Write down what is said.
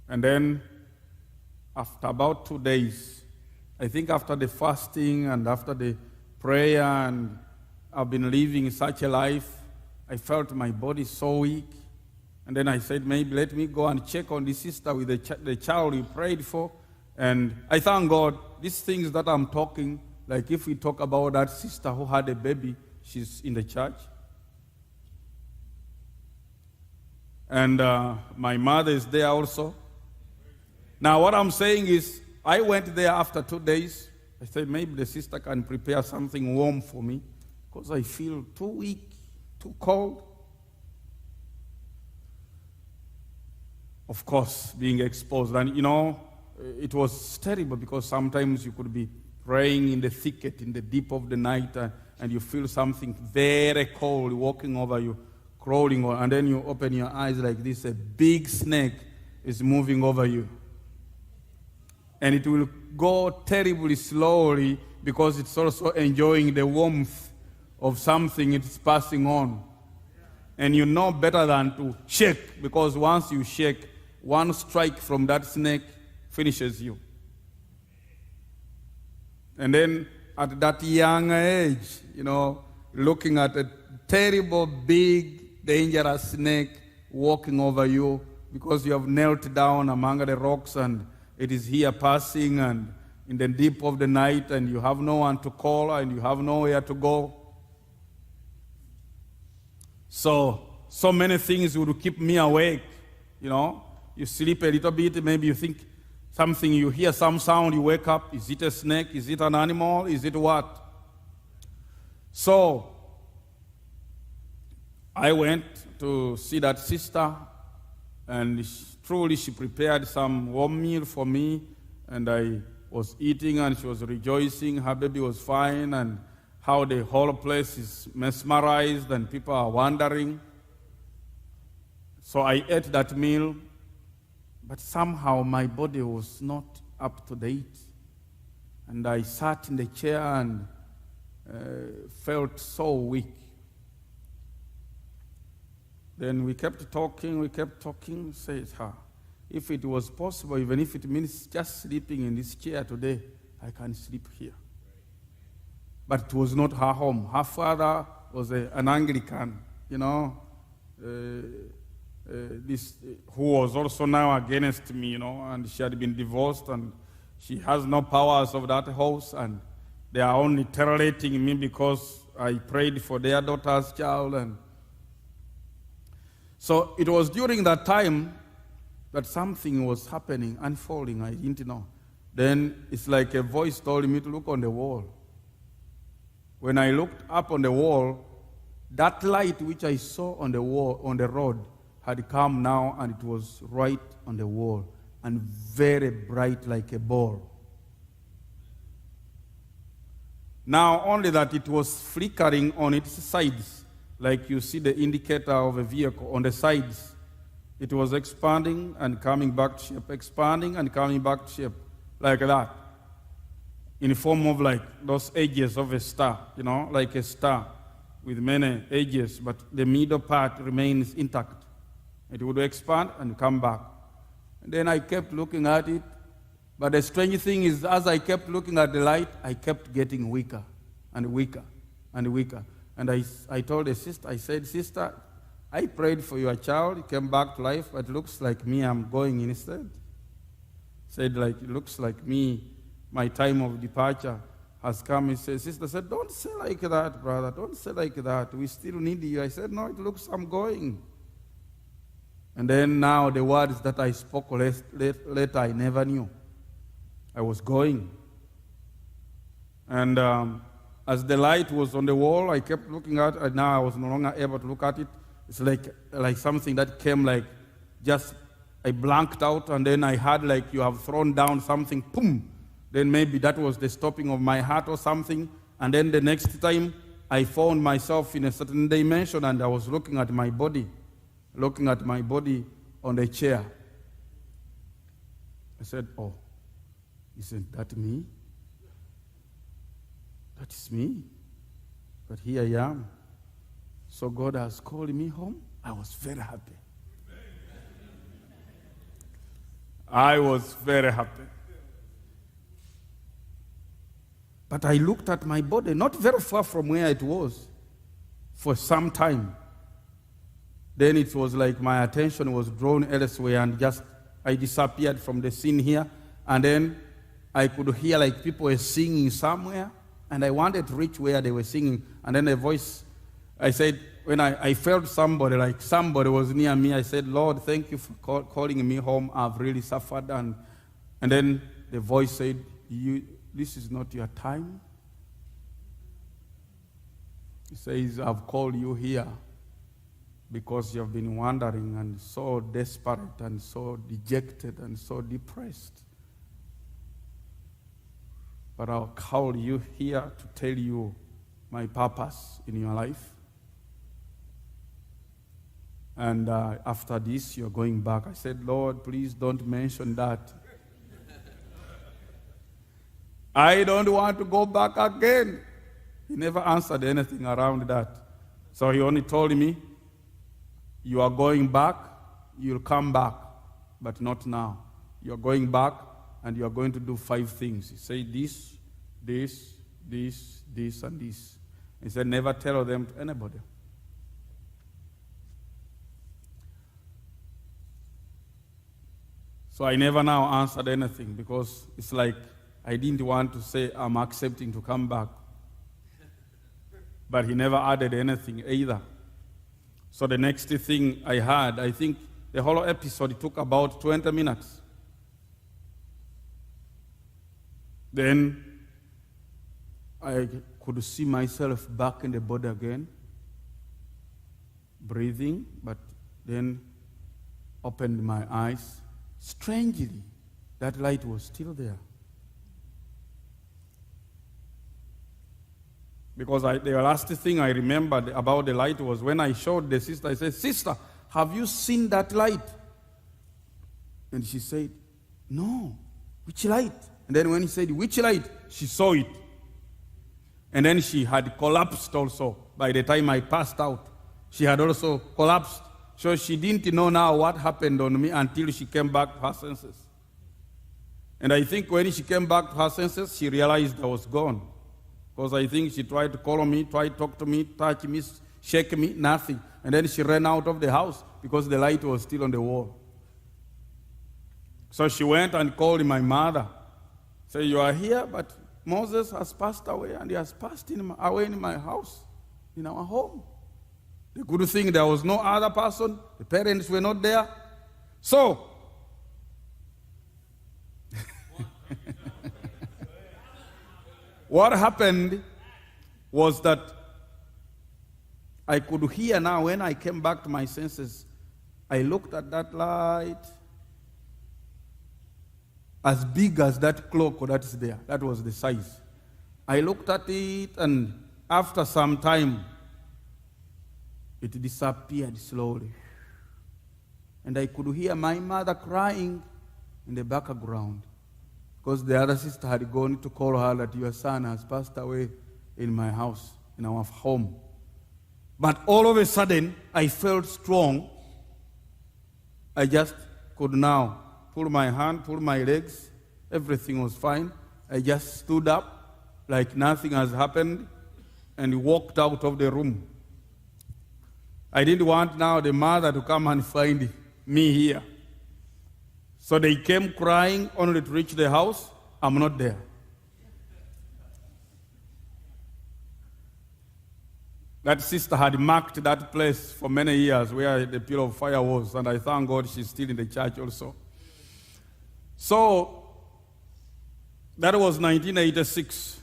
And then after about 2 days, I think after the fasting and after the prayer, and I've been living such a life, I felt my body so weak. And then I said, maybe let me go and check on this sister with the child we prayed for. And I thank God, these things that I'm talking, like if we talk about that sister who had a baby, she's in the church. And my mother is there also. Now what I'm saying is, I went there after 2 days. I said, maybe the sister can prepare something warm for me, because I feel too weak, too cold. Of course, being exposed. And you know, it was terrible, because sometimes you could be praying in the thicket, in the deep of the night, and you feel something very cold walking over you, crawling on, and then you open your eyes like this, a big snake is moving over you. And it will go terribly slowly, because it's also enjoying the warmth of something it's passing on. And you know better than to shake, because once you shake, one strike from that snake finishes you. And then at that young age, you know, looking at a terrible, big, dangerous snake walking over you, because you have knelt down among the rocks and it is here passing, and in the deep of the night, and you have no one to call and you have nowhere to go. So many things would keep me awake, you know. You sleep a little bit, maybe you think something, you hear some sound, you wake up. Is it a snake? Is it an animal? Is it what? So I went to see that sister, and truly she prepared some warm meal for me, and I was eating, and she was rejoicing. Her baby was fine, and how the whole place is mesmerized and people are wondering. So I ate that meal, but somehow my body was not up to date. And I sat in the chair and felt so weak. Then we kept talking, said, if it was possible, even if it means just sleeping in this chair today, I can sleep here. But it was not her home. Her father was an Anglican, you know, who was also now against me, you know, and she had been divorced, and she has no powers of that house, and they are only tolerating me because I prayed for their daughter's child. And so it was during that time that something was happening, unfolding. I didn't know. Then it's like a voice told me to look on the wall. When I looked up on the wall, that light which I saw on the wall, on the road, had come now, and it was right on the wall, and very bright like a ball. Now, only that it was flickering on its sides, like you see the indicator of a vehicle on the sides. It was expanding and coming back to shape, expanding and coming back to shape, like that, in the form of like those edges of a star, you know, like a star with many edges, but the middle part remains intact. It would expand and come back. And then I kept looking at it, but the strange thing is, as I kept looking at the light, I kept getting weaker and weaker and weaker. And I told the sister, I said, sister, I prayed for your child, he came back to life, but it looks like me, I'm going instead. Said, like, it looks like me, my time of departure has come. He said, sister said, don't say like that, brother, don't say like that. We still need you. I said, no, it looks I'm going. And then now the words that I spoke later, I never knew. I was going. And as the light was on the wall, I kept looking at it, and now I was no longer able to look at it. It's like something that came like just, I blanked out, and then I had like you have thrown down something, boom. Then maybe that was the stopping of my heart or something. And then the next time, I found myself in a certain dimension, and I was looking at my body on the chair. I said, oh, isn't that me? That is me. But here I am. So God has called me home. I was very happy. I was very happy. But I looked at my body, not very far from where it was, for some time. Then it was like my attention was drawn elsewhere, and just I disappeared from the scene here. And then I could hear like people were singing somewhere, and I wanted to reach where they were singing. And then a voice, I said, when I felt somebody, like somebody was near me, I said, Lord, thank you for calling me home. I've really suffered. And then the voice said, this is not your time. He says, I've called you here because you have been wandering and so desperate and so dejected and so depressed. But I'll call you here to tell you my purpose in your life. And after this, you're going back. I said, Lord, please don't mention that. I don't want to go back again. He never answered anything around that. So he only told me, you are going back, you'll come back, but not now. You're going back, and you're going to do 5 things. He said this, and this. He said, never tell them to anybody. So I never now answered anything, because it's like I didn't want to say I'm accepting to come back. But he never added anything either. So the next thing I had, I think the whole episode took about 20 minutes. Then I could see myself back in the body again, breathing, but then opened my eyes. Strangely, that light was still there. Because the last thing I remembered about the light was when I showed the sister, I said, sister, have you seen that light? And she said, no. Which light? And then when he said, which light? She saw it. And then she had collapsed also. By the time I passed out, she had also collapsed. So she didn't know now what happened on me until she came back to her senses. And I think when she came back to her senses, she realized I was gone. Because I think she tried to call me, tried to talk to me, touch me, shake me, nothing. And then she ran out of the house because the light was still on the wall. So she went and called my mother. Said, you are here, but Moses has passed away, and he has passed away in my house, in our home. The good thing, there was no other person. The parents were not there. So, what happened was that I could hear now when I came back to my senses. I looked at that light, as big as that clock that is there. That was the size. I looked at it, and after some time, it disappeared slowly. And I could hear my mother crying in the background, because the other sister had gone to call her that your son has passed away in my house, in our home. But all of a sudden, I felt strong. I just could now pull my hand, pull my legs. Everything was fine. I just stood up like nothing has happened and walked out of the room. I didn't want now the mother to come and find me here. So they came crying only to reach the house. I'm not there. That sister had marked that place for many years where the pillar of fire was, and I thank God she's still in the church also. So, that was 1986.